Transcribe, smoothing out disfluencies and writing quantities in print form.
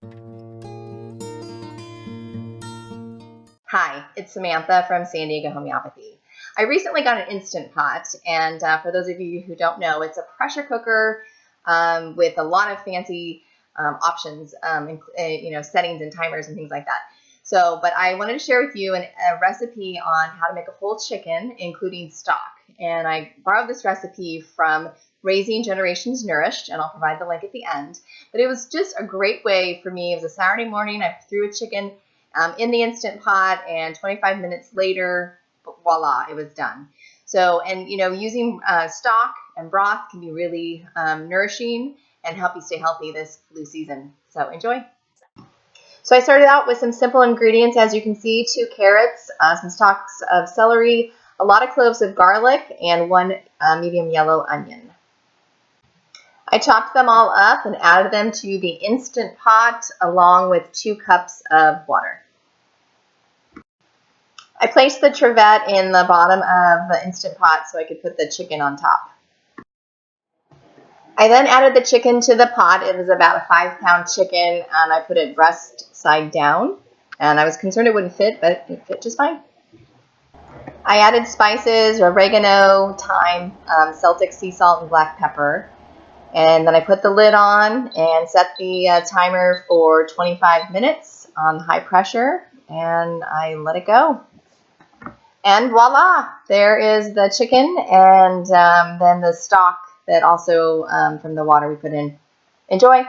Hi, it's Samantha from San Diego Homeopathy. I recently got an Instant Pot, and for those of you who don't know, it's a pressure cooker with a lot of fancy options, settings and timers and things like that. But I wanted to share with you a recipe on how to make a whole chicken, including stock. And I borrowed this recipe from Raising Generations Nourished, and I'll provide the link at the end. But it was just a great way for me. It was a Saturday morning. I threw a chicken in the Instant Pot, and 25 minutes later, voila, it was done. Using stock and broth can be really nourishing and help you stay healthy this flu season. So enjoy. So I started out with some simple ingredients, as you can see: 2 carrots, some stalks of celery, a lot of cloves of garlic, and 1 medium yellow onion. I chopped them all up and added them to the Instant Pot along with 2 cups of water. I placed the trivet in the bottom of the Instant Pot so I could put the chicken on top. I then added the chicken to the pot. It was about a 5-pound chicken, and I put it breast side down. And I was concerned it wouldn't fit, but it fit just fine. I added spices, oregano, thyme, Celtic sea salt, and black pepper. And then I put the lid on and set the timer for 25 minutes on high pressure, and I let it go. And voila, there is the chicken, and then the stock that also from the water we put in. Enjoy.